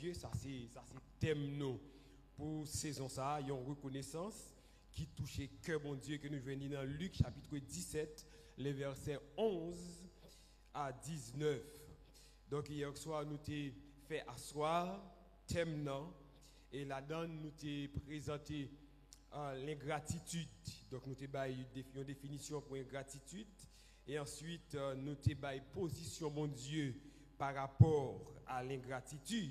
Dieu, ça c'est thème nous pour saison ça, il y a une reconnaissance qui touche le cœur mon Dieu que nous venons dans Luc chapitre 17, les versets 11 à 19. Donc hier soir nous t'ai fait asseoir thème non et là-dedans nous t'ai présenté l'ingratitude. Donc nous t'ai une définition pour ingratitude et ensuite nous t'ai position mon Dieu par rapport à l'ingratitude.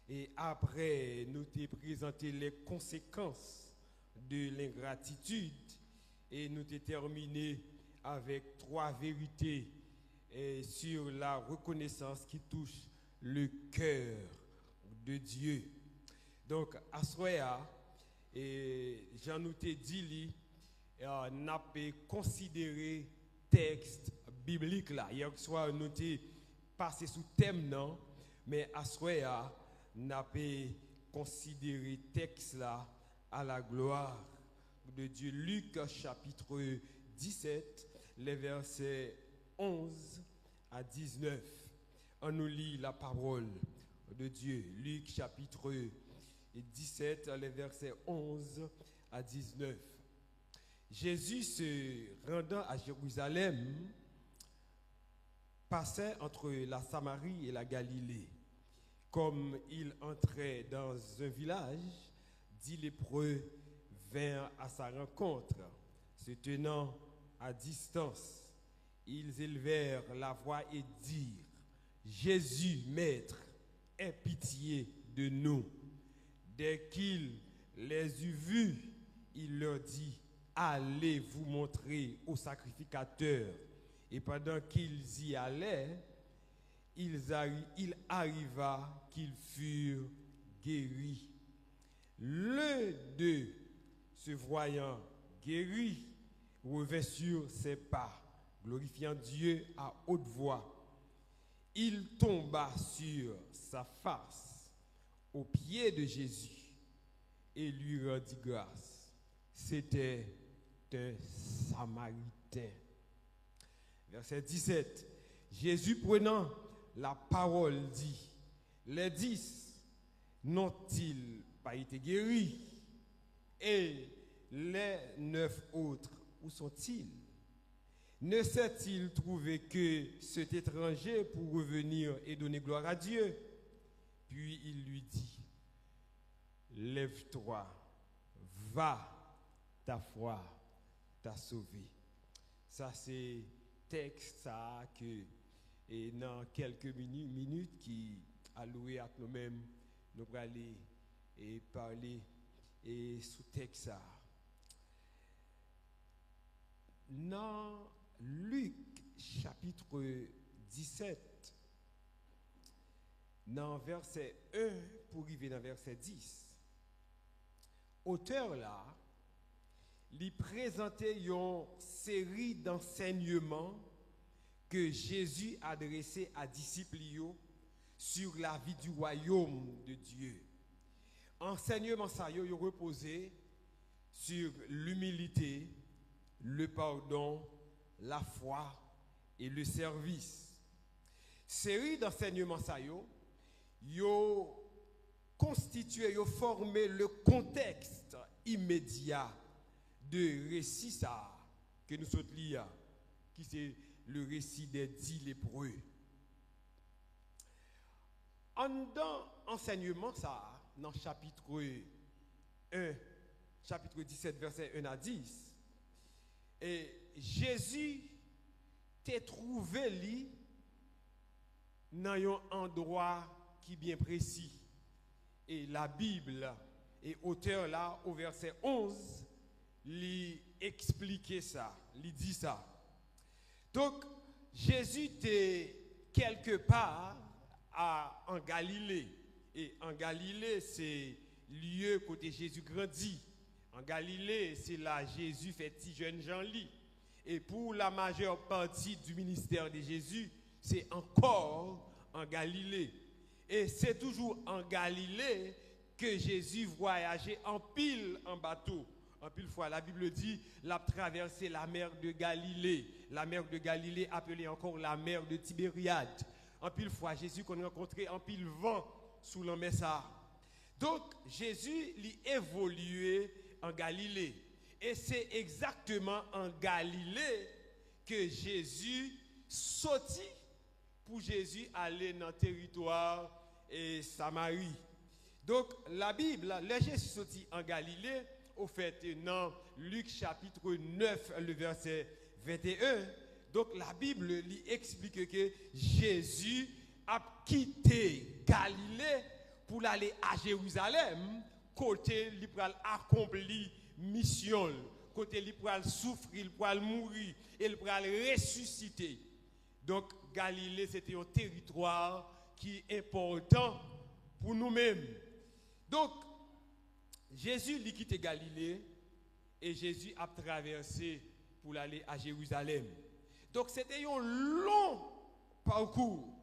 Et après, nous t'ai présenté les conséquences de l'ingratitude et nous t'ai terminé avec 3 vérités sur la reconnaissance qui touche le cœur de Dieu. Donc, à ce moment-là, Jean nous t'ai dit, n'a pas considéré texte biblique là. Hier soir, nous t'ai passé sous thème non, mais à ce moment-là, n'a pas considéré texte là à la gloire de Dieu. Luc chapitre 17, les versets 11 à 19. On nous lit la parole de Dieu. Luc chapitre 17, les versets 11 à 19. Jésus se rendant à Jérusalem passait entre la Samarie et la Galilée. Comme il entrait dans un village, 10 lépreux vinrent à sa rencontre, se tenant à distance. Ils élevèrent la voix et dirent: Jésus, Maître, aie pitié de nous. Dès qu'il les eut vus, il leur dit: Allez vous montrer au sacrificateur. Et pendant qu'ils y allaient, il arriva qu'ils furent guéris. L'un d'eux, se voyant guéri, revint sur ses pas, glorifiant Dieu à haute voix. Il tomba sur sa face aux pieds de Jésus et lui rendit grâce. C'était un Samaritain. Verset 17. Jésus prenant la parole dit: les 10 n'ont-ils pas été guéris? Et les 9 autres, où sont-ils? Ne s'est-il trouvé que cet étranger pour revenir et donner gloire à Dieu? Puis il lui dit: lève-toi, va, ta foi t'a sauvé. Ça c'est texte ça que et dans quelques minutes qui alloué à nous-mêmes, nous allons aller et parler et sous texte ça. Dans Luc chapitre 17, dans verset 1 pour arriver dans verset 10, auteur là, il présentait une série d'enseignements que Jésus adressait à disciples sur la vie du royaume de Dieu. Enseignement ça yo reposé sur l'humilité, le pardon, la foi et le service. Série d'enseignements ça yo constitué, yo formé le contexte immédiat de récit ça que nous sommes liés, qui c'est le récit des 10 lépreux. Dans enseignement ça, dans chapitre 1, chapitre 17, verset 1 à 10, et Jésus t'a trouvé lui dans un endroit qui est bien précis. Et la Bible, et auteur là, au verset 11, lui expliquait ça, lui dit ça. Donc, Jésus était quelque part en Galilée. Et en Galilée, c'est lieu côté Jésus grandit. En Galilée, c'est là Jésus fait petit jeune Jean-Lit. Et pour la majeure partie du ministère de Jésus, c'est encore en Galilée. Et c'est toujours en Galilée que Jésus voyageait en pile en bateau. En pile fois, la Bible dit, l'a traversé la mer de Galilée. La mer de Galilée appelée encore la mer de Tibériade. En pile fois, Jésus qu'on rencontré en pile vent sous l'homme ça. Donc, Jésus lui évolué en Galilée. Et c'est exactement en Galilée que Jésus sortit pour Jésus aller dans le territoire et Samarie. Donc, la Bible, le Jésus sorti en Galilée, au fait, dans Luc chapitre 9, le verset 21, donc la Bible lui explique que Jésus a quitté Galilée pour aller à Jérusalem, côté il pour accomplir mission, côté il pour souffrir, pour mourir et il pour ressusciter. Donc Galilée c'était un territoire qui est important pour nous-mêmes. Donc Jésus lui quitté Galilée et Jésus a traversé pour aller à Jérusalem. Donc c'était un long parcours.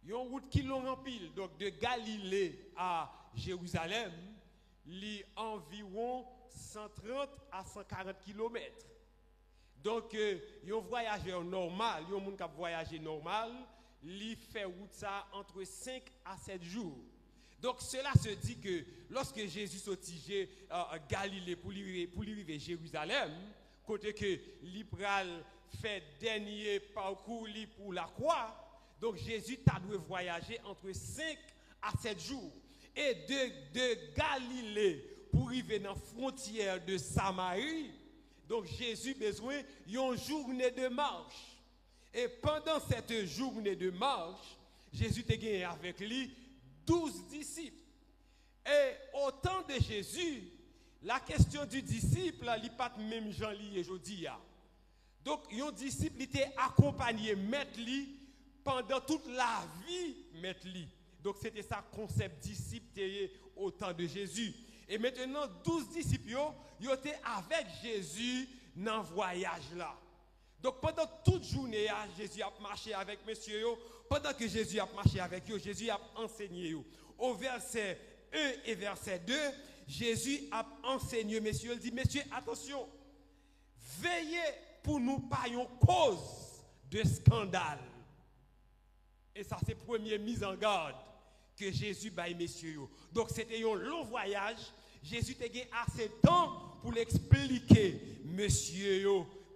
Une route qui l'ont remplie, donc de Galilée à Jérusalem, li environ 130 à 140 km. Donc, un voyageur normal, un monde qui voyage normal, li fait route ça entre 5 à 7 jours. Donc, cela se dit que lorsque Jésus sortit Galilée pour arriver à Jérusalem, côté que l'Ibral fait dernier parcours pour la croix, donc Jésus a dû voyager entre 5 à 7 jours. Et de Galilée pour arriver dans la frontière de Samarie, donc Jésus a besoin d'une journée de marche. Et pendant cette journée de marche, Jésus a gagné avec lui 12 disciples. Et au temps de Jésus, la question du disciple, il n'est pas même Jean lié aujourd'hui. Donc, un disciple était accompagné, maître lui, pendant toute la vie, maître lui. Donc, c'était ça le concept disciple au temps de Jésus. Et maintenant, 12 disciples, ils étaient avec Jésus dans le voyage là. Donc, pendant toute journée, Jésus a marché avec messieurs. Pendant que Jésus a marché avec eux, Jésus a enseigné. Au verset 1 et verset 2, Jésus a enseigné, messieurs. Il dit, messieurs, attention, veillez pour nous pas une cause de scandale. Et ça, c'est la première mise en garde que Jésus baille, messieurs. Donc, c'était un long voyage. Jésus a eu assez de temps pour l'expliquer, messieurs,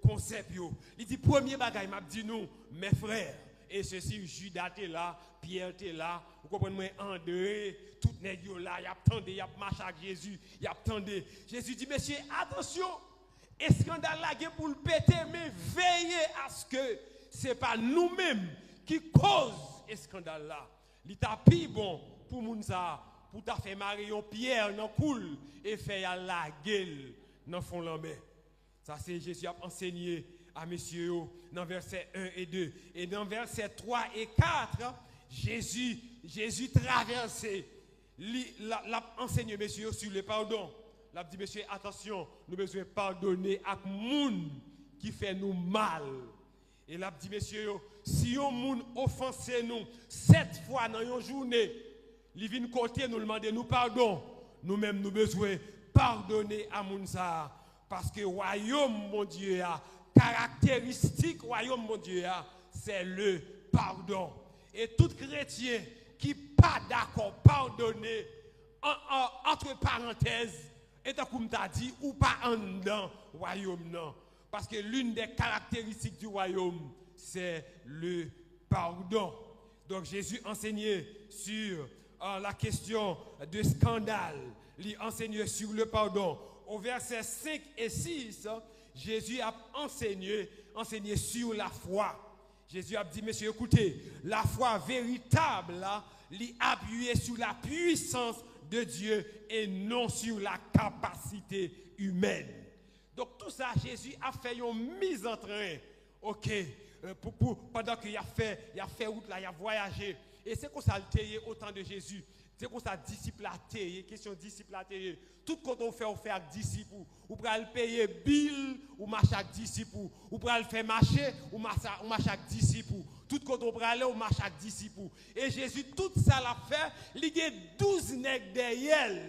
concept. Il dit, premier bagage, m'a dit nous, mes frères, et ceci, Judas est là, Pierre est là, vous comprenez, André, tout les gens là, il attendait, il a marché avec Jésus, il attendait. Jésus dit, messieurs, attention, et scandale là, pour le péter, mais veillez à ce que ce n'est pas nous-mêmes qui cause ce scandale là. Il est plus bon pour moun ça, pour ta faire marier un pierre dans coule et faire la gueule dans fond l'ambé. Ça c'est Jésus a enseigné à messieurs dans versets 1 et 2. Et dans versets 3 et 4, Jésus traversait, l'a enseigné messieurs sur le pardon. L'a dit messieurs attention, nous besoin pardonner à moun qui fait nous mal. Et l'a dit messieurs si un moun offense nous 7 fois dans une journée, il vient côté nous demander nous pardon, nous-mêmes nous besoin pardonner à moun ça parce que royaume mon Dieu a caractéristique royaume mon Dieu c'est le pardon. Et tout chrétien qui pas d'accord pardonner entre parenthèses et comme tu as dit ou pas en dedans royaume non parce que l'une des caractéristiques du royaume c'est le pardon. Donc Jésus enseignait sur la question de scandale, il enseignait sur le pardon. Au verset 5 et 6, Jésus a enseigné sur la foi. Jésus a dit, messieurs, écoutez, la foi véritable, il appuyée sur la puissance de Dieu et non sur la capacité humaine. Donc tout ça, Jésus a fait une mise en train, ok, pendant qu'il a fait route là, il a voyagé. Et c'est comme ça le taillé au temps de Jésus. C'est comme ça disciple a taillé, question disciple a taillé. Tout quand on fait avec disciple, ou pour le payer bill, ou marcher avec disciple, ou pour le faire marcher, ou marcher avec disciple. Tout quand on aller, ou marcher avec disciple. Et Jésus, tout ça l'a fait, il y a 12 nègres derrière.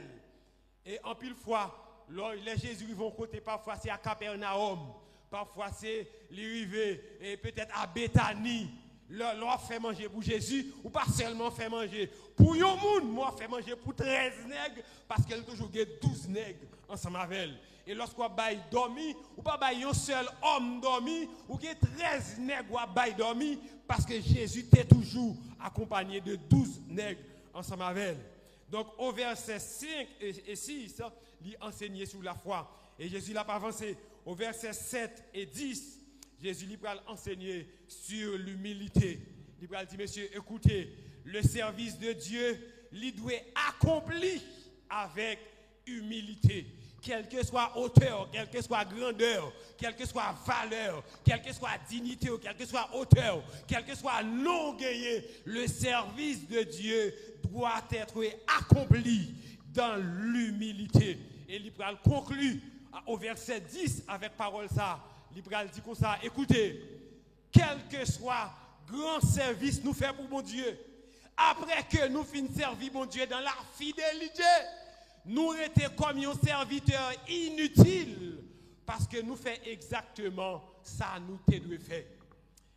Et en pile fois, les Jésus vont côté, parfois c'est à Capernaum, parfois c'est l'arrivée, et peut-être à Bethanie. l'on fait manger pour Jésus, ou pas seulement fait manger pour un monde, moi fait manger pour 13 nègres, parce qu'elle toujours 12 nègres ensemble avec elle. Et lorsqu'on baille dormi, ou pas baille un seul homme dormi, ou que 13 nègres ou baille dormi, parce que Jésus était toujours accompagné de 12 nègres ensemble avec elle. Donc au verset 5 et 6, il enseignait sur la foi. Et Jésus n'a pas avancé. Au verset 7 et 10, Jésus lui a enseigné sur l'humilité. Il a dit, messieurs, écoutez, le service de Dieu, il doit accompli avec humilité. Quelle que soit hauteur, quelle que soit grandeur, quelle que soit valeur, quelle que soit dignité, ou quelle que soit hauteur, quel que soit nom gagné, le service de Dieu doit être accompli dans l'humilité. Et l'Ibral conclut au verset 10 avec parole ça. L'Ibral dit comme ça, écoutez, quel que soit grand service nous fait pour mon Dieu, après que nous finissons servir mon Dieu dans la fidélité, nous étions comme un serviteur inutile parce que nous faisons exactement ça nous devons faire.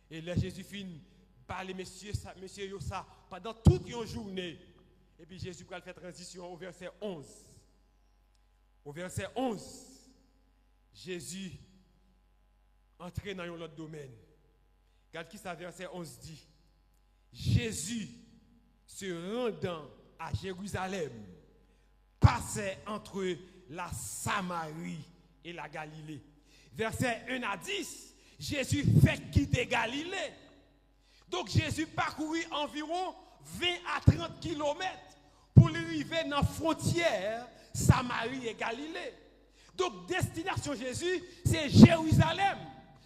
Et là Jésus finit par les messieurs ça pendant toute une journée. Et puis Jésus va faire transition au verset 11. Au verset 11, Jésus entre dans un autre domaine. Regarde qui ça verset 11 dit. Jésus se rendant à Jérusalem passait entre la Samarie et la Galilée. Verset 1 à 10, Jésus fait quitter Galilée. Donc Jésus parcourut environ 20 à 30 kilomètres pour arriver dans la frontière Samarie et Galilée. Donc destination Jésus, c'est Jérusalem.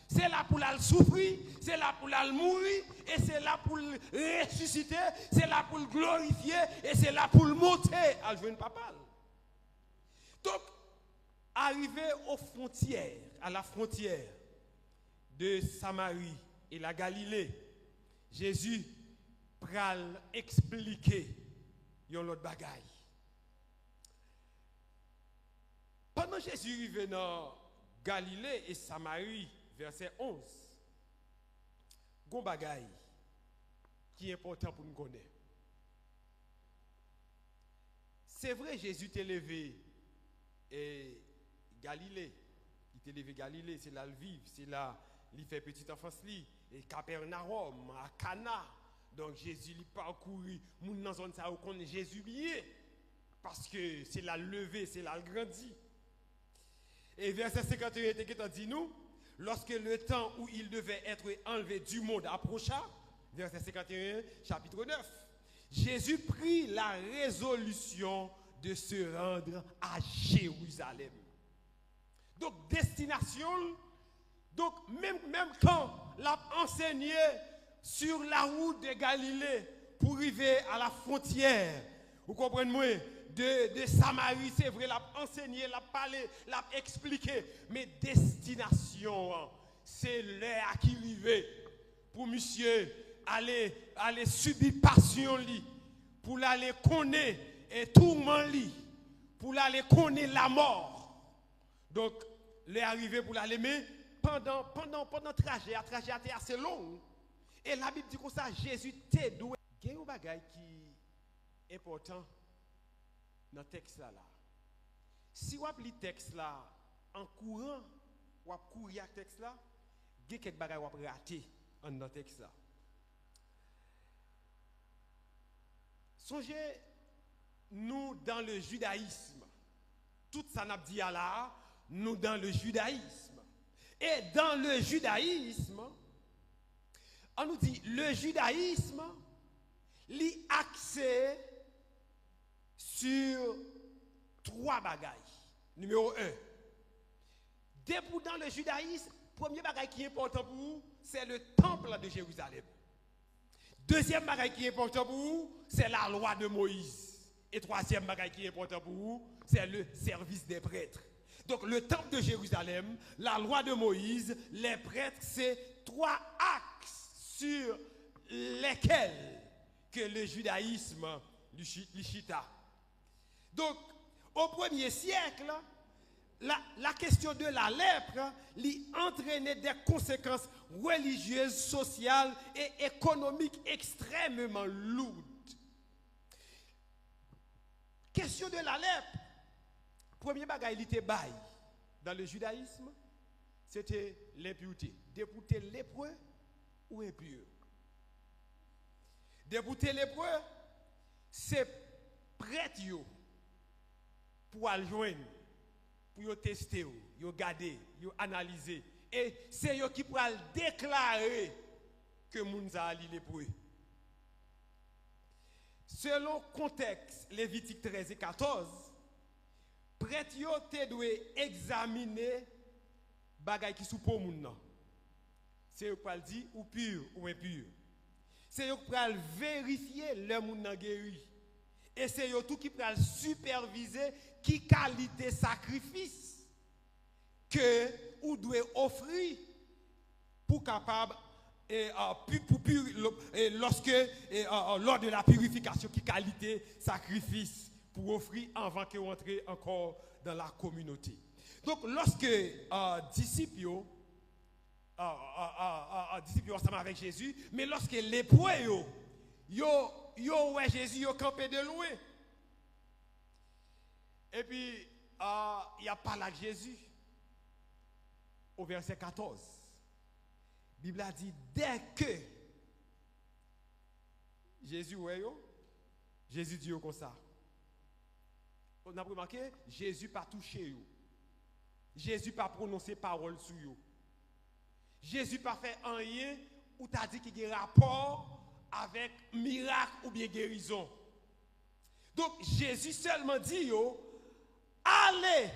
C'est là pour la souffrir, c'est là pour la mourir, et c'est là pour le ressusciter, c'est là pour le glorifier, et c'est là pour le monter à le jeune papa. Donc, arrivé aux frontières, à la frontière de Samarie et la Galilée, Jésus pral expliquer yon l'autre bagaille. Pendant que Jésus arrive dans Galilée et Samarie, verset 11, gon bagaille qui est important pour nous connaître. C'est vrai, Jésus t'est levé et Galilée, il t'est levé Galilée, c'est là le vivre, c'est là il fait petite enfance li, et Capernaum, à Cana. Donc Jésus lui parcouru, moun dans zone ça où connaît Jésus bien, parce que c'est là le levé, c'est là le grandi. Et verset 51 qui dit nous, lorsque le temps où il devait être enlevé du monde approcha, verset 51, chapitre 9, Jésus prit la résolution de se rendre à Jérusalem. Donc, destination, donc même quand l'a enseigné sur la route de Galilée pour arriver à la frontière, vous comprenez moi, de Samarie, c'est vrai, l'a enseigné, l'a parlé, l'a expliqué, mais destination, c'est l'heure qui arrive pour monsieur aller subir passion li, pour aller connaître et tourment li, pour aller connaître la mort. Donc, l'heure arrivé pour l'aller, mais pendant le trajet, le trajet était assez long. Et la Bible dit comme ça, Jésus t'est doué. Il y a un bagage qui est important dans le texte là. Si vous appelez le texte là en courant, ou à courir avec le texte là, il y a quelques bagages qui sont ratés dans le texte là. Songez, nous dans le judaïsme, tout ça n'a dit là, nous dans le judaïsme. Et dans le judaïsme, on nous dit le judaïsme lit axé sur trois bagages. Numéro 1. Debout dans le judaïsme, premier bagage qui est important pour vous, c'est le temple de Jérusalem. Deuxième bagage qui est important pour vous, c'est la loi de Moïse. Et troisième bagage qui est important pour vous, c'est le service des prêtres. Donc le temple de Jérusalem, la loi de Moïse, les prêtres, c'est trois axes sur lesquels que le judaïsme l'chita. Donc au 1er siècle, la question de la lèpre lui entraînait des conséquences religieuses, sociales et économiques extrêmement lourdes. Question de la lèpre. Premier bagage, il était bail dans le judaïsme, c'était l'impureté. Débouter lépreux ou impur. Débouter lépreux, c'est prêtre pour aller joindre, pour tester, pour garder, pour analyser. Et c'est eux qui pourront déclarer que Mounza Ali lépreux. Selon le contexte, Lévitique 13 et 14, prêtre te doit examiner bagay qui sous pour moun nan. C'est eux qui dire ou pur ou impur. C'est eux qui vérifier le moun nan guéri. Et c'est eux tout qui pral superviser qui qualité sacrifice que ou doit offrir pour capable lorsque lors de la purification qui qualité sacrifice pour offrir avant que entre encore dans la communauté. Donc lorsque disciples ensemble avec Jésus, mais lorsque les lépreux yo ouais Jésus yo campé de loin. Et puis il y a parlé avec Jésus au verset 14. La Bible a dit dès que Jésus ouais yo, Jésus dit comme ça. On a remarqué Jésus pas touché yo. Jésus pas prononcé parole sur yo. Jésus pas fait rien ou t'a dit qu'il y a rapport avec miracle ou bien guérison. Donc Jésus seulement dit yo, allez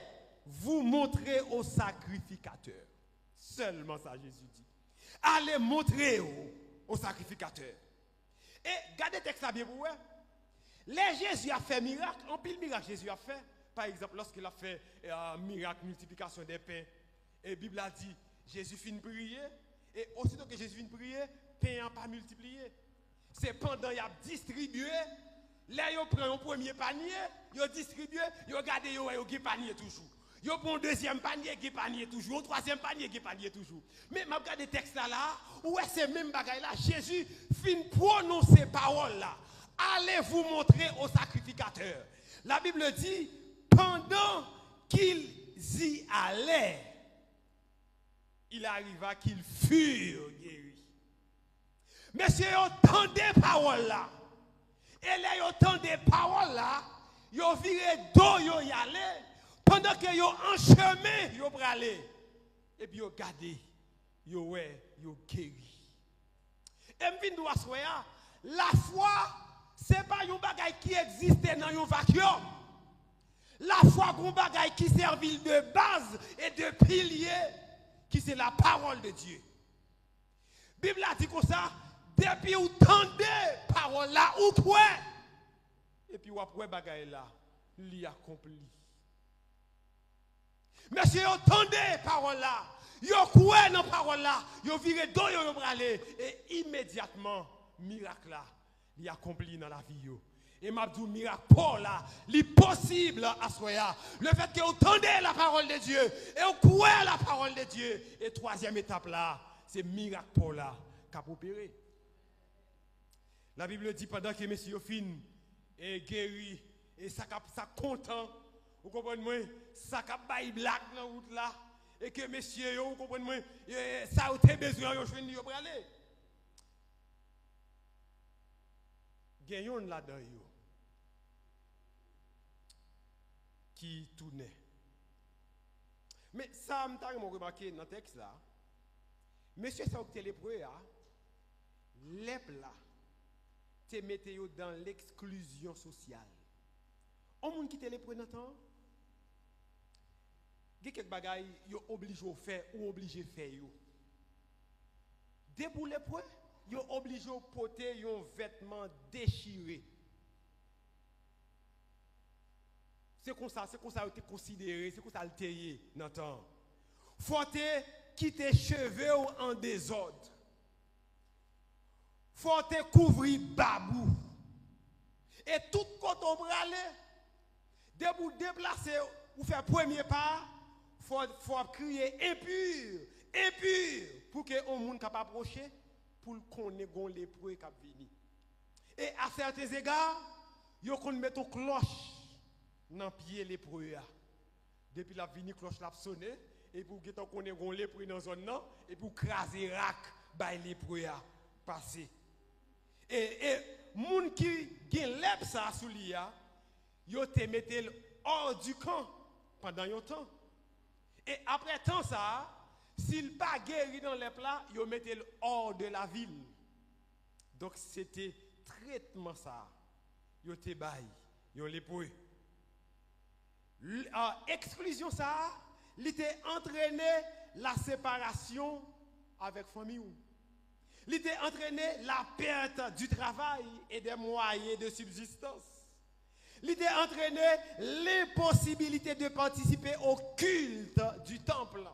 vous montrer au sacrificateur. Seulement ça Jésus dit. Allez montrer au sacrificateur. Et gardez le texte là bien pour vous. Les Jésus a fait miracle, en pile miracle Jésus a fait. Par exemple, lorsqu'il a fait miracle, multiplication des pains, et la Bible a dit, Jésus finit prier, et aussitôt que Jésus finit prier, pain n'a pas multiplié. C'est pendant qu'il a distribué, là il prend un premier panier, il distribue, il regarde, il a un panier toujours. Il prend un deuxième panier, il panier toujours, un troisième panier, il panier toujours. Mais je regarde le texte là, où est ce même bagaille là, Jésus finit prononcer parole là. Allez vous montrer au sacrificateur. La Bible dit, pendant qu'ils y allaient, il arriva qu'ils furent guéris. Messieurs, entendez paroles là. Et là, entendez paroles là, ils ont viré dos, ils y allaient. Pendant qu'ils ont en chemin, ils ont aller. Et puis ils ont gardé, ils ont guéri. Et je dois dire, la foi, ce n'est pas un bagage qui existe dans un vacuum. La foi est un bagage qui servit de base et de pilier, qui c'est la parole de Dieu. La Bible a dit comme ça, depuis vous tendez parole là, ou quoi? Et puis vous avez bagage là, l'y accompli. Monsieur, vous tendez parole là, vous croyez dans parole là, vous virez dos, vous aller, et immédiatement, miracle là, il accompli dans la vie. Et m'a dit miracle là, c'est possible à soi. Le fait que vous tendez la parole de Dieu et vous croyez la parole de Dieu. Et troisième étape là, c'est miracle là qui a opéré. La Bible dit pendant que monsieur fin est guéri et ça content, vous comprenez moi, ça a bail black dans la route là et que monsieur vous comprenez moi, ça a été besoin de joindre pour aller. Gagnons là-dedans qui tournait. Mais ça, je me remarqué dans le texte là. Monsieur, ça a lépreux, lèpre là, te mettez dans l'exclusion sociale. On monde qui te lépreux dans le temps, il y a quelques bagailles, yo obligé à faire ou obligé à faire. Dès pour lépreux, yo obligé à porter un vêtement déchiré. C'est comme ça a été considéré, c'est comme ça a été dans le temps. Faut quitter cheveux en désordre. Faut couvrir babou. Et tout quand on brale, dès vous déplacer ou faire premier pas, faut crier impur, impur, pour que on monde capable approcher, pour qu'on ait gon lépreux qui venir. Et à certains égards, yo qu'on met une cloche dans pied lépreux. Depuis la vini cloche l'a sonné et pour que qu'on ait gon lépreux dans zone là et pour craser rac bay lépreux passer. Et moun qui gen lèp ça sous lia, yo te mettel hors du camp pendant un temps. Et après temps ça, s'il pas guéri dans lèp là, yo mettel hors de la ville. Donc c'était traitement ça. Yo te bay, yo lépreux. Exclusion ça, il était entraîné la séparation avec famille. Il était entraîné la perte du travail et des moyens de subsistance. Il était entraîné l'impossibilité de participer au culte du temple.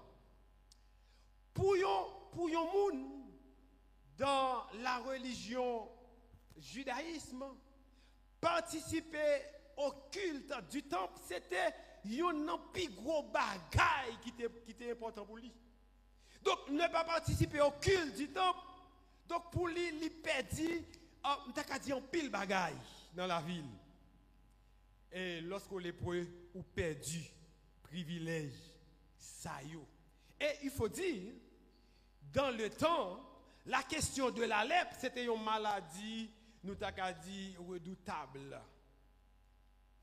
Pour yon moun dans la religion judaïsme, participer au culte du temple, c'était un plus gros bagage qui était important pour lui. Donc, ne pas participer au culte du temple, donc pour lui, il perdit, un pile bagage dans la ville. Et lorsque les lépreux ont perdu privilège, ça y est. Et il faut dire, dans le temps, la question de la lèpre, c'était une maladie, nous t'avons dit, redoutable.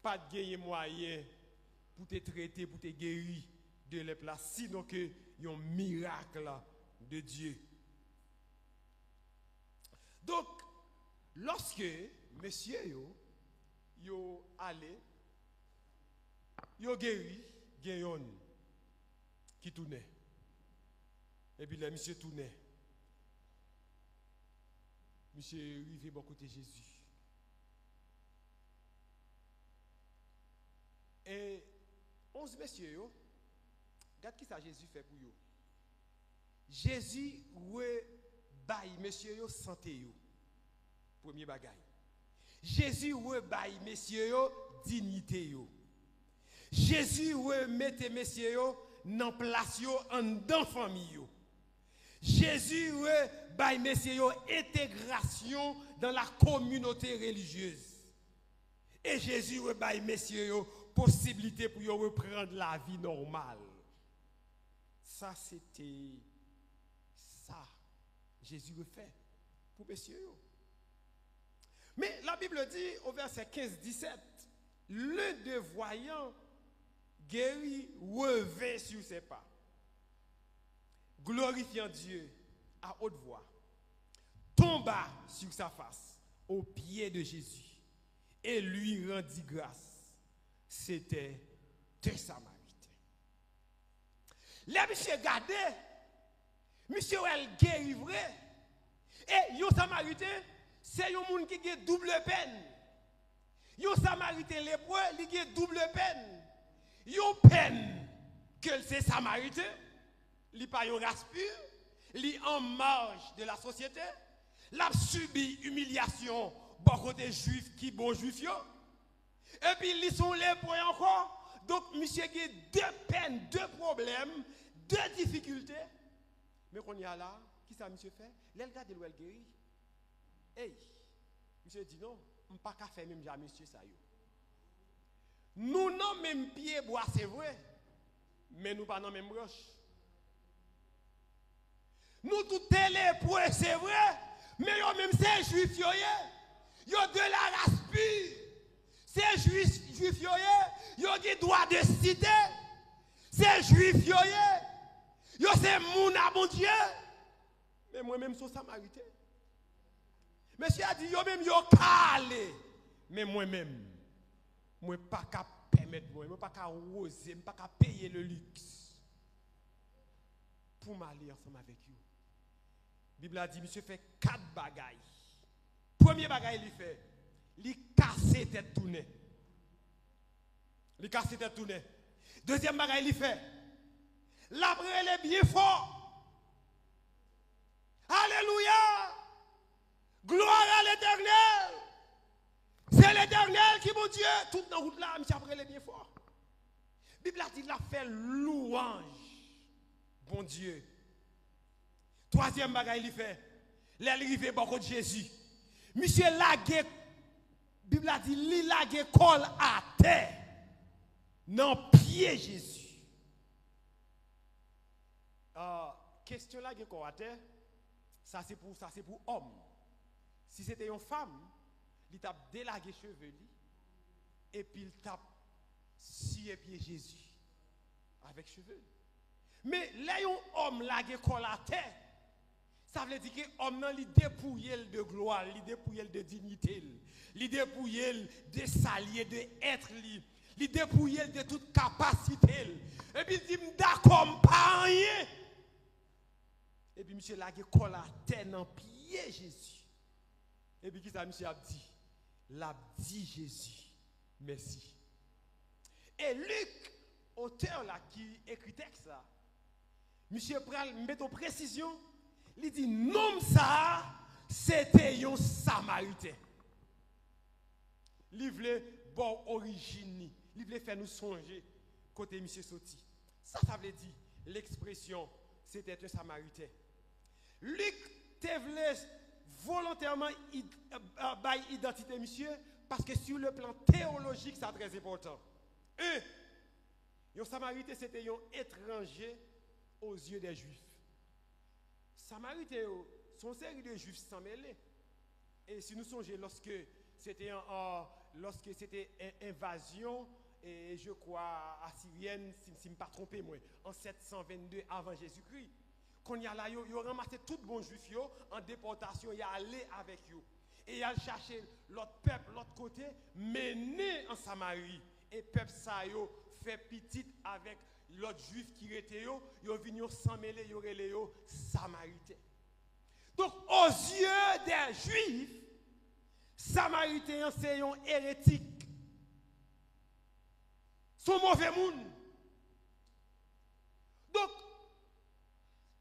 Pas de gagner moyen pour te traiter, pour te guérir de lèpre là, sinon que un miracle de Dieu. Donc, lorsque monsieur yo allé, yo guéri, gayon qui tournait. Et puis le monsieur tournait. Monsieur arrivé bon côté Jésus. Et 11 messieurs, regarde qui ça Jésus fait pour eux. Jésus baille messieurs yo santé yo. Premier bagay. Jésus baille messieurs yo dignité yo. Jésus mette messieurs yo dans place yo en dans famille yo. Jésus baille messieurs yo intégration dans la communauté religieuse. Et Jésus baille messieurs yo possibilité pour yo reprendre la vie normale. Ça c'était ça Jésus refait pour messieurs. Mais la Bible dit au verset 15-17, l'un des voyants guéri revint sur ses pas, glorifiant Dieu à haute voix, tomba sur sa face aux pieds de Jésus et lui rendit grâce. C'était deux Samaritains. Les monsieur gardé, monsieur elle guéri vrai. Et yon Samaritain, c'est un monde qui a double peine. Yon Samaritain lépreux, il a double peine. Yon peine que c'est Samaritain, il pas yon race pure, il en marge de la société, l'a subi humiliation bon côté juif qui bon juif yo. Et puis ils sont lépreux encore. Donc monsieur a deux peines, deux problèmes, deux difficultés. Mais qu'on y a là, qui ça monsieur fait? L'elle regarde le guéri. Hey, monsieur dit non, on pas qu'à faire même jamais monsieur ça yo. Nous non même pied bois c'est vrai, mais nous pas dans même roche. Nous tout lépreux c'est vrai, mais yo même c'est juif yo de la race pure. C'est juif yo qui droit de cité. C'est juif yo c'est moun à mon Dieu. Mais moi-même, je suis samaritain. Monsieur a dit, yo même yo calé. Mais moi-même, je ne peux pas permettre, je ne peux pas oser, je ne peux pas payer le luxe pour m'aller ensemble avec vous. La Bible a dit, monsieur fait 4 bagailles. Premier bagaille, il fait, il casse tête tournée. Il casse tête tournée. Deuxième bagaille, il fait, l'après elle est bien fort. Alléluia! Gloire à l'Éternel! C'est l'Éternel qui, mon Dieu, toute la route là, monsieur après les bien fort. Bible a dit il a fait louange. Bon Dieu. Troisième bagaille il fait. L'arrivée beaucoup de Jésus. Monsieur Lagué, Bible a dit il lagué col à terre. Dans pied Jésus. Question là que col à terre, ça c'est pour homme. Si c'était une femme, il t'a délagué cheveux et puis il tape scié pied Jésus avec cheveux. Mais là un homme lagué col à terre, ça veut dire que l'homme nan li dépouillé de gloire, li dépouillé de dignité, li dépouillé de salier, de être li, li dépouillé de toute capacité. Et puis il dit d'accord pas rien. Et puis monsieur lagué col à terre dans pied Jésus. Et puis qui ça monsieur a dit? L'a dit Jésus. Merci. Et Luc, auteur là qui écrit texte là, monsieur pral met en précision, il dit non ça c'était un samaritain. Il voulait bon origine, il voulait faire nous songer côté monsieur sorti. Ça veut dire l'expression c'était un samaritain. Luc te voulait volontairement identité monsieur parce que sur le plan théologique c'est très important. Un samaritain c'était un étranger aux yeux des juifs. Samaritain sont série de juifs sans mêler. Et si nous songeons lorsque c'était une invasion et je crois assyrienne si je ne me pas trompé moi en 722 avant Jésus-Christ. Quand il y a là, il a ramassé tout bon juif en déportation, il a allé avec eux. Et il a cherché l'autre peuple, l'autre côté, mené en Samarie. Et peuple ça yo fait petit avec l'autre juif qui était yo, ils viennent s'en mêler, ils relé Samaritains. Donc aux yeux des juifs, Samaritains c'est un hérétique. Son mauvais monde. Donc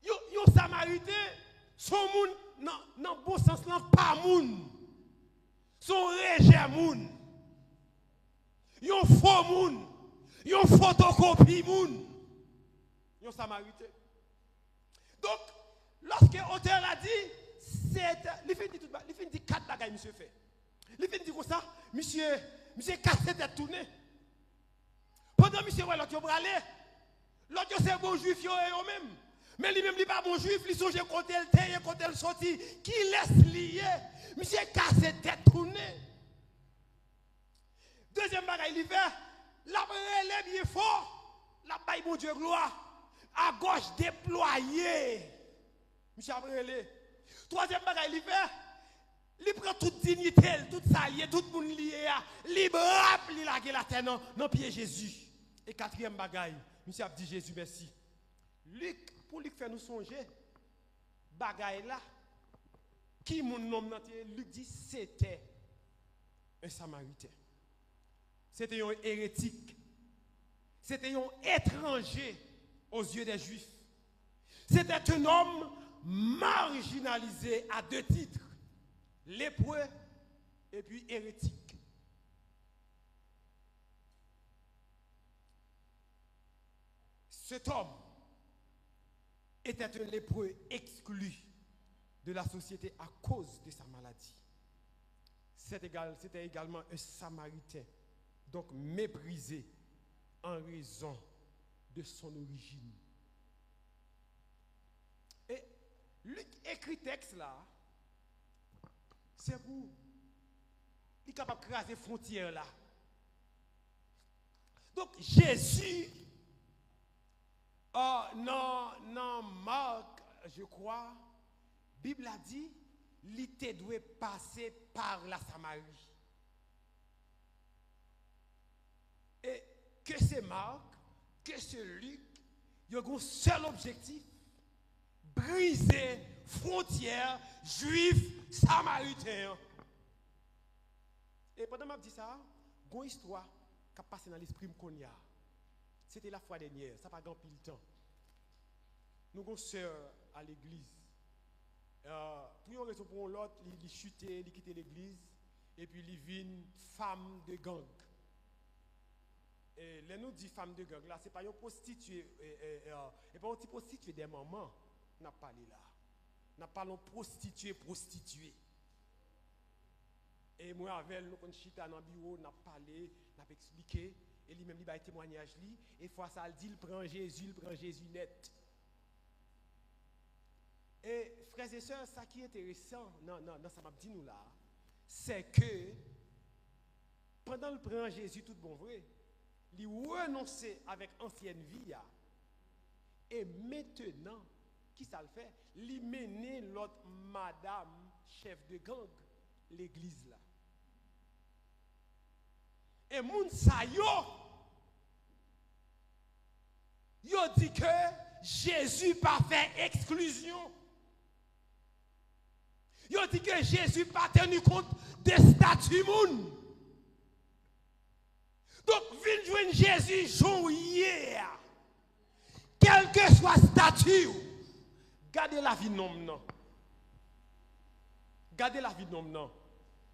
yo Samaritain, son monde dans bon sens là pas monde. Son rejet monde. Yon faux monde. Yon photocopie moun. Yon samaritain. Donc, lorsque l'auteur l'a dit, il fait dit quatre bagages monsieur fait. Il fait dit comme ça, monsieur casse tête tourné. Pendant monsieur ouais l'autre bralé. L'autre c'est bon juif yo même. Mais lui même il pas bon juif, il songe côté le terre, côté le sorti, qui laisse lier. Monsieur casse tête tourné. Deuxième bagage il fait la relève bien fort, la baille mon Dieu gloire, à gauche déployée. Monsieur Abrele. Troisième bagage, il fait, il prend toute dignité, toute salier, tout le monde lié, libre, il a la terre dans pied Jésus. Et quatrième bagage, monsieur a dit Jésus merci. Luc, pour lui faire nous songer, bagage là, qui mon nom Luc dit c'était un samaritain. C'était un hérétique. C'était un étranger aux yeux des Juifs. C'était un homme marginalisé à deux titres. Lépreux et puis hérétique. Cet homme était un lépreux exclu de la société à cause de sa maladie. C'était également un samaritain. Donc méprisé en raison de son origine. Et Luc écrit texte là, c'est pour il est capable de craser frontières là. Donc Jésus, non Marc, je crois, Bible a dit, il doit passer par la Samarie. Et que c'est Marc, que c'est Luc, il y a un seul objectif, briser frontières juifs samaritains. Et pendant que je dis ça, il y a une histoire qui a passé dans l'esprit de Konya. C'était la fois dernière, ça n'a pas grand pile temps. Nous avons une sœur à l'église. Pour une raison ou pour l'autre, il chutait, il quittait l'église, et puis il vit une femme de gang. Et les nous dit femme de gang là, c'est pas une prostituée, et pas une petite prostituée des mamans. N'a pas parlé là. N'a pas parlé prostituée. Et moi avec nous quand chita dans bureau, n'a parlé, n'a expliqué, et lui même il a témoignage lui, et fois ça il dit il prend Jésus net. Et frères et sœurs, ça qui est intéressant, non, ça m'a dit nous là, c'est que pendant le prend Jésus tout bon vrai, il renonçait avec ancienne vie et maintenant qui ça le fait? Il menait l'autre madame chef de gang l'église là. Et moun sa yo dit que Jésus pas fait exclusion. Yo dit que Jésus pas tenu compte des statuts moun. Donc, vin joindre Jésus hier. Quel que soit statut, gardez la vie non. Gardez la vie non.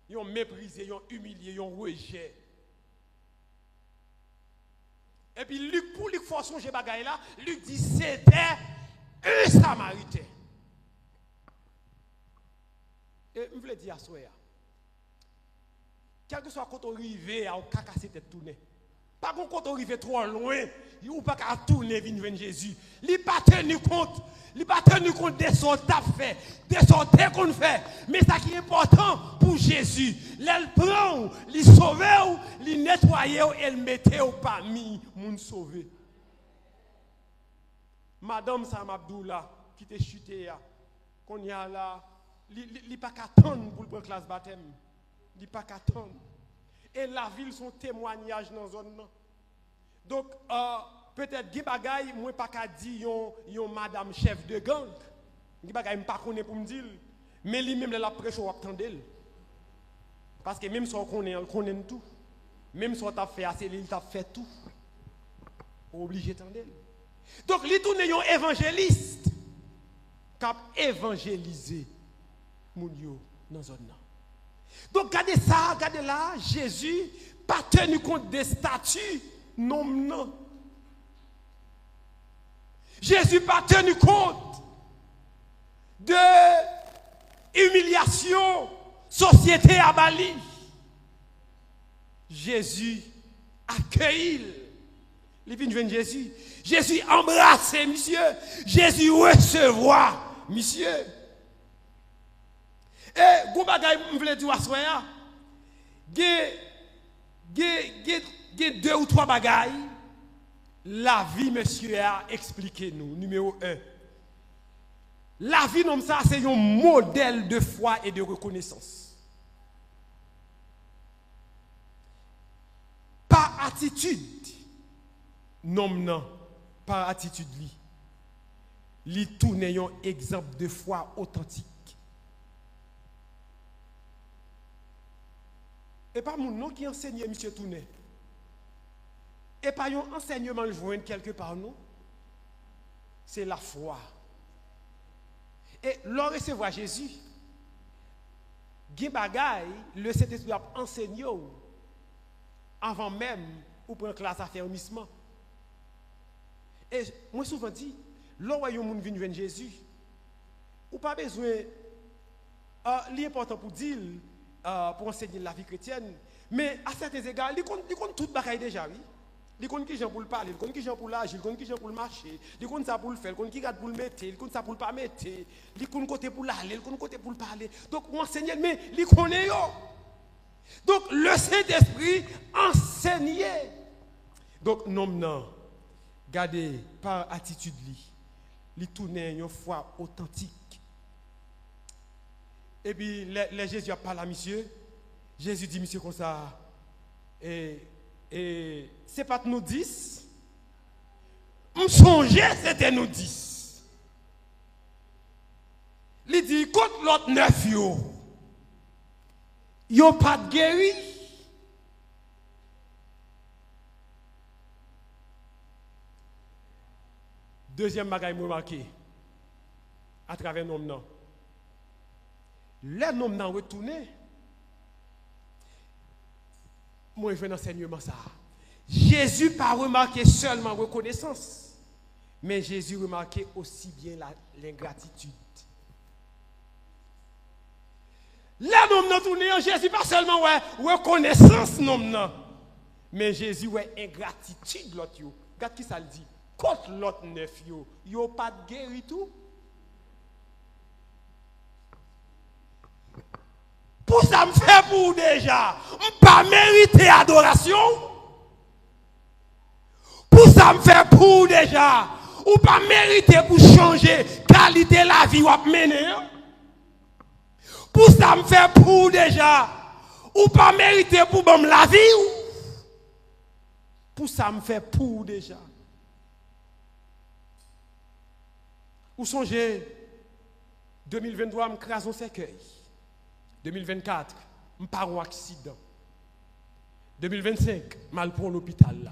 Ils ont méprisé, ils ont humilié, ils ont rejeté. Et puis Luc, pour Luc faut songer bagaille là, Luc dit c'était un Samaritain. Et je voulais dire à soi, quel que soit quand on arrive, on peut casser tête tourner. Pas quand on arrive trop loin, ou pas qu'à tourner venir Jésus. Il n'a pas tenu compte. Il n'a pas tenu compte des sortes fait, des sortes qu'on fait. Mais ça qui est important pour Jésus, il prend, il sauve, il nettoie et il met parmi les sauvé. Madame Sam Abdoula, qui était chutée, qu'on y a là, il n'a pas qu'à attendre pour prendre classe baptême. Il n'a pas qu'à attendre. Et la ville, son témoignage dans la zone. Donc, peut-être que bagay moi pas qu'à dire yon madame chef de gang. Qui bagay pas connaît pour me dire. Mais lui-même, la prêche ou attendel. Parce que même si on connaît tout, même si on t'a fait assez, il t'a fait tout. Obligé d'attendre. Donc, il tourne un évangéliste qui a évangélisé moun yo dans la zone. Donc, regardez ça, regardez là, Jésus pas tenu compte des statuts non. Jésus pas tenu compte de humiliation, société à Bali. Jésus accueille. Il vient Jésus. Jésus embrasse, monsieur. Jésus recevoir, monsieur. Et go bagay m'vle di wassoya. Ge deux ou trois bagay. La vie monsieur a expliqué nous numéro 1. La vie comme ça c'est un modèle de foi et de reconnaissance. Par attitude non par attitude li tourne un exemple de foi authentique. Et pas mon nom qui enseigne monsieur Touné. Et pas un enseignement le joindre quelque part nous. C'est la foi. Et l'on recevoir Jésus. Gen bagay le Saint-Esprit a enseigné avant même ou prendre classe affermissement. Et moi souvent dit, l'on voit un monde venir Jésus. Ou pas besoin l'important pour dire pour enseigner la vie chrétienne, mais à certains égards, il compte tout bagaille déjà, oui. Il compte qui gens pour le parler, il compte qui gens pour l'agir, il compte qui gens pour le marcher, il compte ça pour le faire, il compte qui garde pour le mettre, il compte ça pour le pas mettre, il compte côté pour l'aller, il compte côté pour le parler. Donc, on enseigne, mais il connaît. Donc, le Saint-Esprit enseignait. Donc, non, gardez par attitude, il tournait une foi authentique. Et puis, les Jésus a parlé à monsieur. Jésus dit, monsieur, comme ça. Et c'est pas nous 10. On songeait, c'était nous 10. Il dit, contre l'autre 9, yo pas de guéri. Deuxième bagage remarqué, à travers nos noms. Les noms n'ont retourné. Moi, je vais dans l'enseignement ça. Jésus n'a pas remarqué seulement reconnaissance, mais Jésus remarquait aussi bien l'ingratitude. Là, nous avons tourné, Jésus pas seulement reconnaissance, non, mais Jésus ouais ingratitude l'autre. Regarde qui ça le dit. Contre l'autre neuf, yo pas de guéri tout. Pour ça me fait pour déjà, pas mériter adoration. Pour ça me fait pour déjà, ou pas mériter pour changer qualité de la vie ou mener. Pour ça me fait pour déjà, ou pas mériter pour me la vie. Pour ça me fait pour déjà. Ou songez, 2023, je crase un cercueil. 2024, je pars en accident. 2025, mal pour l'hôpital là.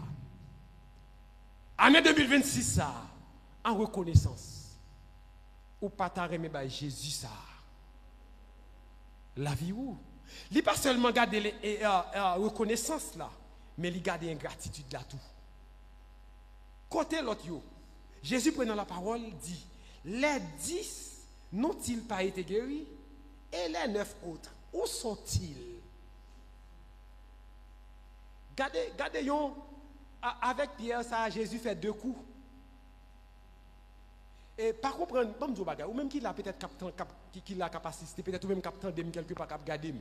Année 2026, ça, en reconnaissance. Ou pas t'arrêter Jésus ça. La vie où? Il pas seulement garder la reconnaissance là, mais il garde ingratitude là tout. Côté l'autre, Jésus prenant la parole dit, les 10 n'ont-ils pas été guéris? Et les 9 autres, où sont-ils? Regardez, avec Pierre, ça, Jésus fait 2 coups. Et par contre, ou même qu'il a peut-être qu'il a capacité, peut-être ou même captant de quelque part cap garder.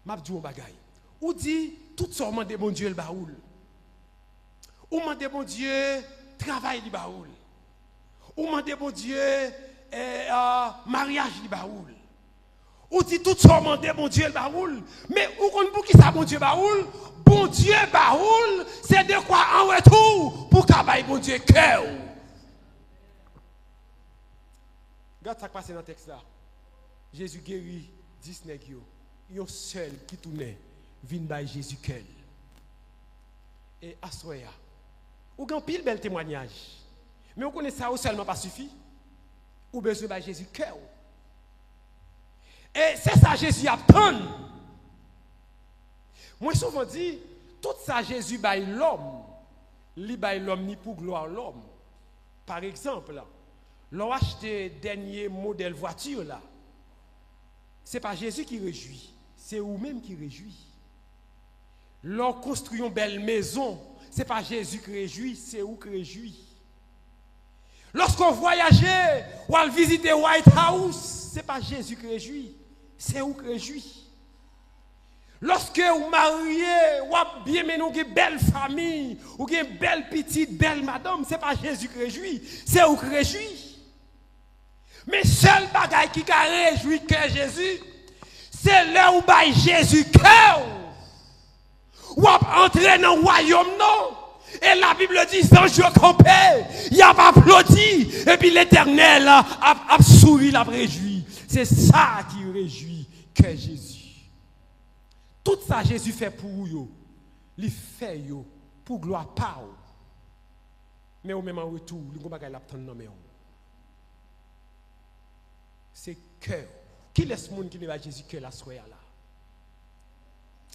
M'a dit un bagay. Ou dit tout sorment de mon Dieu le baoul. Ou mande mon Dieu travail li baoul. Ou mande mon Dieu mariage li baoul. Ou dit tout sorment de mon Dieu le baoul. Mais ou kon pour qui ça mon Dieu baoul? Bon Dieu baoul, c'est de quoi en retour pour qu'abaye bon Dieu cœur. Regarde ça qui passe dans le texte là. Jésus guérit 10 nègres. Il y a un seul qui tournait, vient by Jésus cœur. Et à ce moment-là, ou grand pile bel témoignage. Mais on connaît ça ou seulement pas suffit. Ou besoin by Jésus cœur. Et c'est ça Jésus attend. Moi souvent dit, tout ça Jésus by l'homme. Li by l'homme ni pour gloire l'homme. Par exemple là. L'on acheté dernier modèle voiture là. C'est pas Jésus qui réjouit, c'est vous-même qui réjouit. L'on construit une belle maison, c'est pas Jésus qui réjouit, c'est vous qui réjouit. Lorsqu'on voyageait ou on visiter White House, c'est pas Jésus qui réjouit, c'est vous qui réjouit. Lorsque vous mariez, ou bien mené une belle famille, ou une belle petite, belle madame, c'est pas Jésus qui réjouit, c'est vous qui réjouit. Mais seul bagay qui a réjoui que Jésus, c'est là où bail Jésus cœur. Ou entrer dans le royaume non. Et la Bible dit, sans je campé, il a applaudi. Et puis l'Éternel a souri, l'a réjoui. C'est ça qui réjouit que Jésus. Tout ça Jésus fait pour vous. Il fait pour gloire pas. Mais au même retour, il y a un bagay qui c'est cœur. Qui laisse le monde qui va Jésus cœur la soirée là?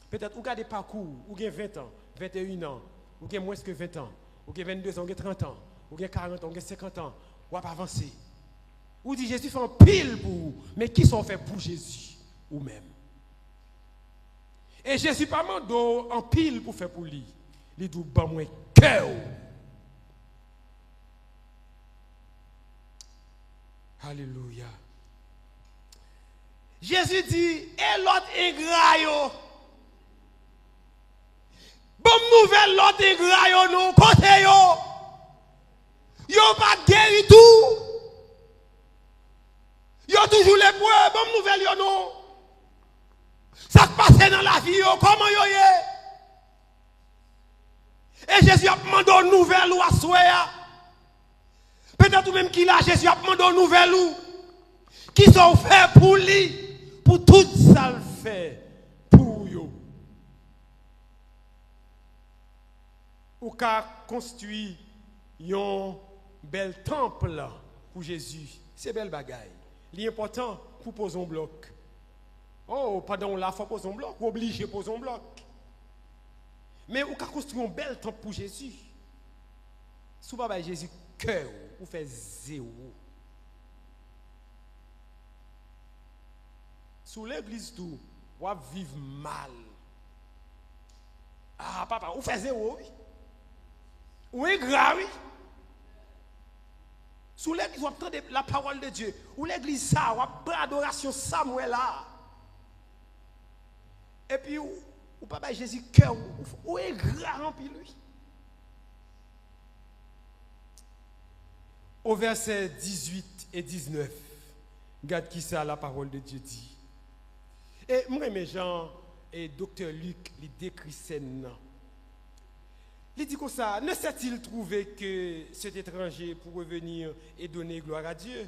Peut-être vous regardez parcours, vous avez 20 ans, 21 ans, vous avez moins que 20 ans, vous avez 22 ans, vous avez 30 ans, vous avez 40 ans, vous avez 50 ans, vous avez avancé. Vous dites Jésus fait un pile pour vous, mais qui sont faits pour Jésus ou même? Et Jésus pas mando en pile pour faire pour lui. Il dit ban moi cœur. Alléluia. Jésus dit, et l'autre ingrat yo. Bonne nouvelle, l'autre ingrat yo, non, côté yo. Yo pas guéri tout. Yo toujours les points, bonne nouvelle yo, non. Ça passe dans la vie yo, comment yo y est? Et Jésus a demandé une nouvelle ou à soya. Peut-être même qu'il a, Jésus a demandé une nouvelle ou. Qui sont faits pour lui. Pour tout ça le fait pour eux. Ou qu'a construit un bel temple pour Jésus. C'est belle bagaille. L'important pour poser un bloc. Oh, pendant là, il faut poser un bloc. Obligé de poser un bloc. Mais on a construit un bel temple pour Jésus. Si vous n'avez pas Jésus cœur, vous faites zéro. Sous l'église, tout, vous vivre mal. Ah, papa, vous faites zéro, oui. Oui, grave, oui. Sous l'église, vous entendez la parole de Dieu. Ou l'église, ça, vous avez adoration Samuel là. Et puis, ou papa Jésus cœur, ou est grand rempli lui. Au verset 18 et 19, regarde qui ça la parole de Dieu dit. Et moi, mes gens, et docteur Luc, il décrit scène. Il dit comme ça, ne s'est-il trouvé que cet étranger pour revenir et donner gloire à Dieu?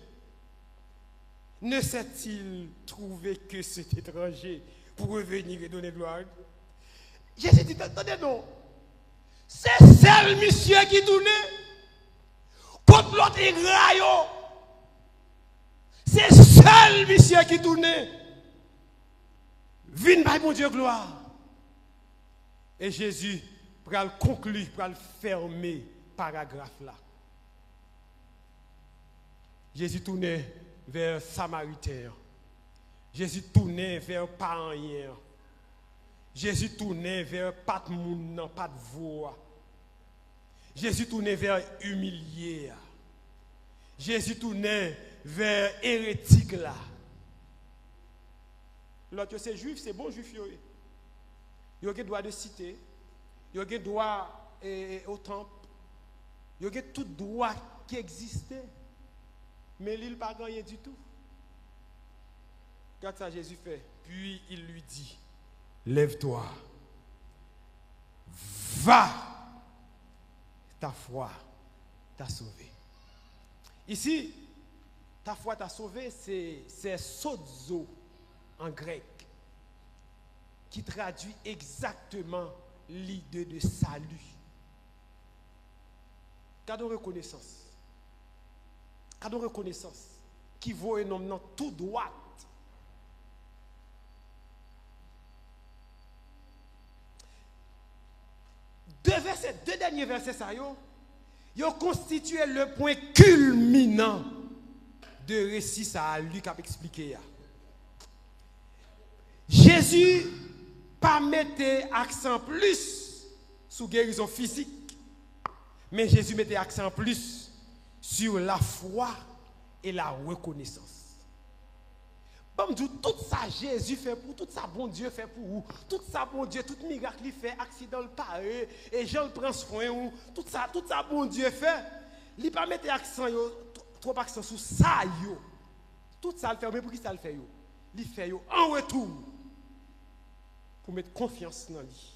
Ne s'est-il trouvé que cet étranger pour revenir et donner gloire à Dieu? Jésus dit, attendez non, c'est seul monsieur qui tourne contre l'autre égraillot. C'est seul monsieur qui tourne. Viens par mon Dieu gloire. Et Jésus va le conclure, va le fermer paragraphe là. Jésus tournait vers Samaritain. Jésus tournait vers Païen. Jésus tournait vers pas de monde, pas de voix. Jésus tournait vers humilié. Jésus tournait vers hérétique là. L'autre c'est juif, c'est bon juif. Il y a le droit de citer, il y a le droit au temple, il y a tout droit qui existait. Mais il n'a pas gagné du tout. Regarde ça, Jésus fait. Puis il lui dit, lève-toi, va, ta foi t'a sauvé. Ici, ta foi t'a sauvé, c'est sozo en grec, qui traduit exactement l'idée de salut. Cadeau reconnaissance. Cadeau reconnaissance qui vaut un homme tout droit. Deux derniers versets, ça ils ont constitué le point culminant de récit ça Luc a expliqué. Jésus pas mettait accent plus sur guérison physique, mais Jésus mettait accent plus sur la foi et la reconnaissance. Bon, tout ça Jésus fait pour, tout ça bon Dieu fait pour vous, tout ça bon Dieu, tout miracle il fait, accident le paraît, et Jean le prend soin ou tout ça bon Dieu fait, il pas mettre accent trop accent sur ça yo. Tout ça le fait, mais pour qui ça le fait yo? Il fait yo en retour pour mettre confiance dans lui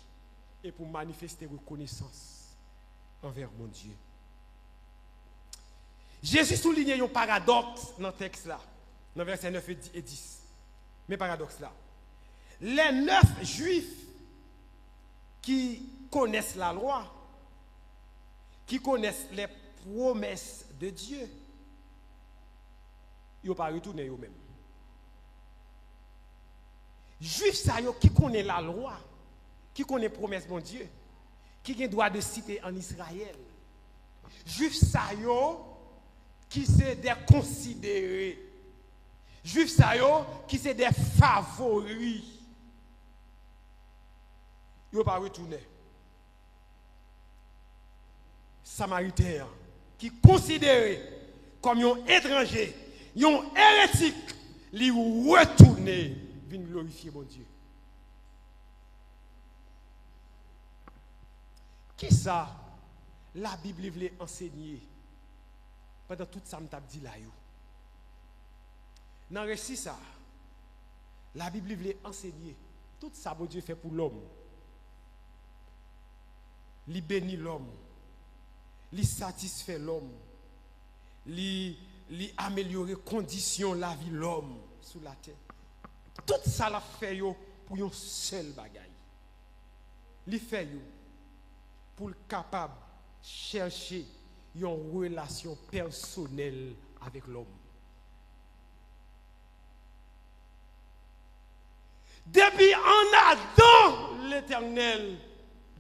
et pour manifester reconnaissance envers mon Dieu. Jésus souligne un paradoxe dans le texte là. Dans versets 9 et 10. Mais paradoxe là. Les 9 juifs qui connaissent la loi, qui connaissent les promesses de Dieu, ils n'ont pas retourné eux-mêmes. Juifs ça qui connaissent la loi, qui connaissent les promesses de Dieu, qui ont le droit de citer en Israël. Juifs ça qui sont des considérés. Juifs qui sont des favoris. Ils n'ont pas retourné. Samaritains qui considérés comme un étranger, un hérétique, ils retournent, viennent glorifier mon Dieu. Qui ça la Bible voulait enseigner pendant tout ça m't'a dit là yo. Dans le récit ça, la Bible voulait enseigner tout ça bon Dieu fait pour l'homme. Il bénit l'homme, il satisfait l'homme, il améliore conditions la vie de l'homme sur la terre. Tout ça l'a fait pour un seul bagaille. Il fait pour le capable chercher une relation personnelle avec l'homme. Depuis en Adam, l'Éternel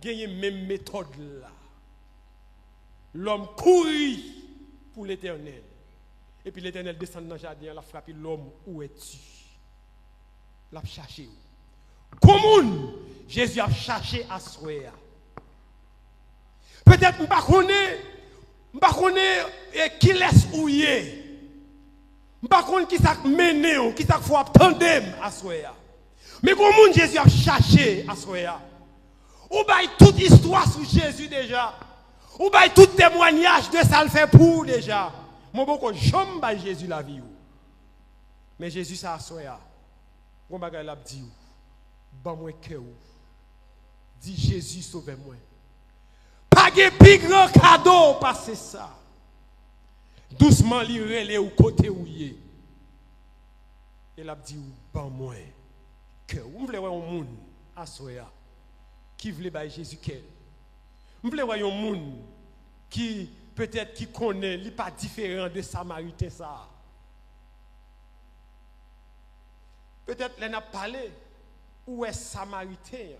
gagné même méthode là. L'homme courit pour l'Éternel. Et puis l'Éternel descend dans le jardin, il a frappé l'homme, où es-tu? Il a cherché. Comment Jésus a cherché à soi. Peut-être que je ne connais pas qui laisse ouiller. Je ne connais pas qui s'est mené, qui s'est fait attendre à soi. Mais comment Jésus a cherché à soi? Ou bien toute histoire sur Jésus déjà. Ou bien tout témoignage de ça le fait pour déjà. Moi, beaucoup j'aime Jésus la vie. Mais Jésus, ça a soya. Bon bagay l'a dit. Ban moi cœur. Dit Jésus, sauvez-moi. Pas de plus grand cadeau, parce ça. Doucement, li relé ou côté où y. Et l'a dit, ban moi cœur. Vous voulez voir un monde à soya qui voulait ba Jésus quel. Vous voulez voir un monde qui peut-être qui connaît, il n'est pas différent de Samaritain ça. Peut-être qu'il a parlé, où est Samaritain.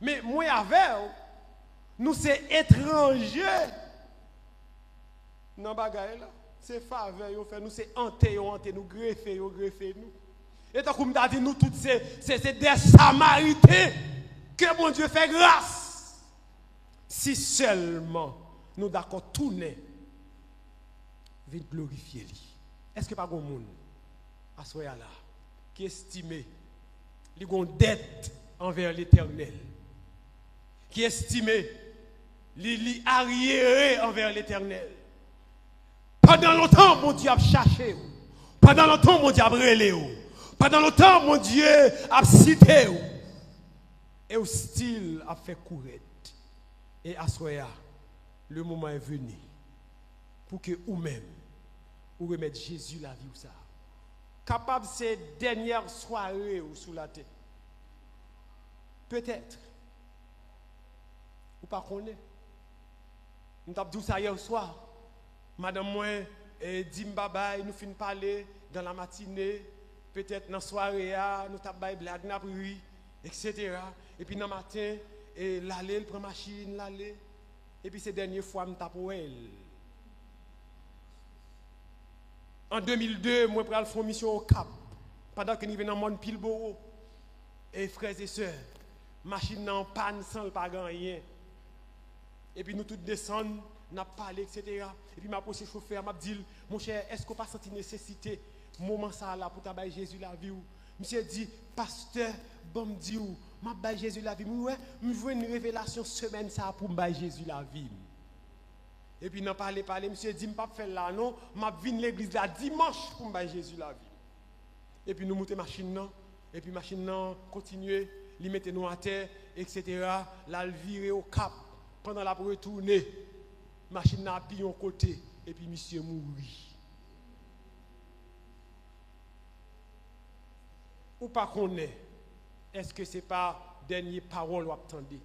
Mais moi avec, nous sommes étrangers. Non, bagaille là, c'est faveur, nous sommes hantés, nous greffés, nous. Et tant qu'on dit, nous tous, c'est des Samaritains que mon Dieu fait grâce. Si seulement nous d'accord tourner, vite glorifier lui. Est-ce que pas grand monde à ce là qui estime li gon dette envers l'Éternel, qui estime li arriéré envers l'Éternel. Pendant longtemps mon Dieu a cherché, pendant longtemps mon Dieu a brûlé, pendant longtemps mon Dieu a cité, et au style a fait courir. Et à ce là, le moment est venu pour que vous-même vous remettez Jésus la vie ou ça. Capable ces dernières soirées ou sous la tête. Peut-être. Ou pas connaître. Nous avons dit ça hier soir. Madame moi dit bye nous finissons parler dans la matinée, peut-être dans la soirée nous avons blague n'a pris etc. Et puis dans le matin et l'aller prend machine l'aller. Et puis ces dernières fois, je tape elle. En 2002, moi, je faire une mission au Cap. Pendant que nous venons dans le monde Pilboro. Et frères et sœurs, machine en panne sans le pas rien. Et puis nous tous descendons, nous avons parlé, etc. Et puis m'a posé le chauffeur, m'a dit, mon cher, est-ce qu'on n'a pas senti nécessité, moment ça là, pour t'abailler Jésus la vie? Monsieur dit, pasteur, bon me dit, m'a bailler Jésus la vie. Moi, je veux une révélation semaine ça pour me Jésus la vie. Et puis, n'a parlé, monsieur dit, je ne pas faire là, non, je viens l'église là dimanche pour me Jésus la vie. Et puis, nous montons machine, non, et puis, machine, non, continuer, lui mettez nous à terre, etc. Là, le virer au Cap, pendant la retourner, machine n'a pas un côté, et puis, monsieur mourit. Ou pas qu'on est, est-ce que ce n'est pas dernière parole ou attendez?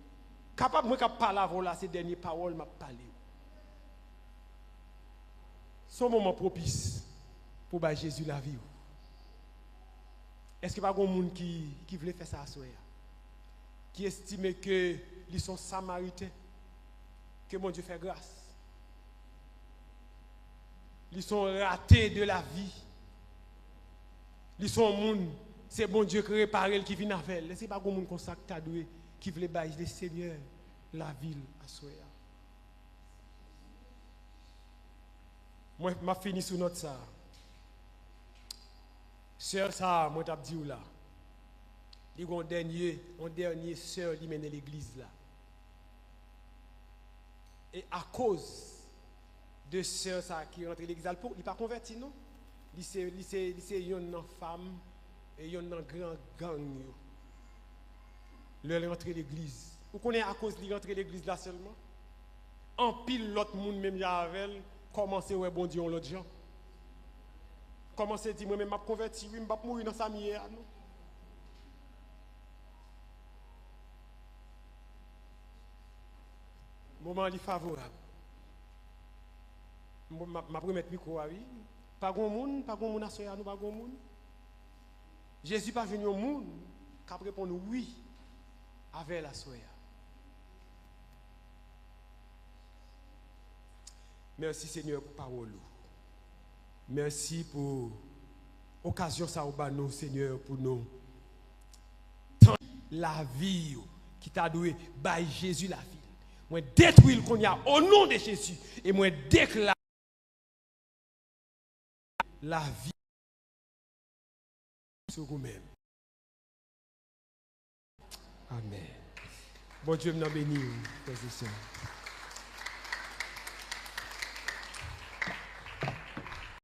Capable de parler avant là, ces dernières paroles m'a parlé. Son moment propice pour que Jésus la vie. Est-ce qu'il n'y a pas de monde qui voulait faire ça à soi? Qui estime que ils sont samaritains, que mon Dieu fait grâce. Ils sont ratés de la vie. Ils sont monde. C'est bon Dieu qui répare, qui vient avec elle. Ce n'est pas comme un consacré qui veut bâtir le Seigneur, la ville à soi. Moi, je finis sur notre ça. Sœur, ça, moi, je dis là. Il y a un dernier sœur qui mène l'église là. Et à cause de sœur ça qui rentre l'église, il n'est pas converti, non? C'est une femme. Et il y a un grand gang. Le rentre l'église. Vous connaissez à cause de rentrer l'église là seulement? En pile l'autre monde même avec commencer ouais bon Dieu l'autre gens. Commencer dire moi même m'a converti, oui, m'a mourir dans sa mière non. Moment li favorable. M'a remettre micro oui. Pas grand monde à soya nous pas grand monde. Jésus pas venu au monde qui répond oui avec la soya. Merci Seigneur pour parole. Merci pour l'occasion ça au nous Seigneur pour nous. La vie qui t'a doué by Jésus la vie. Moi détruire qu'on y a au nom de Jésus et moi déclare la vie sur vous-même. Amen. Bon Dieu me bénisse, frères et sœurs.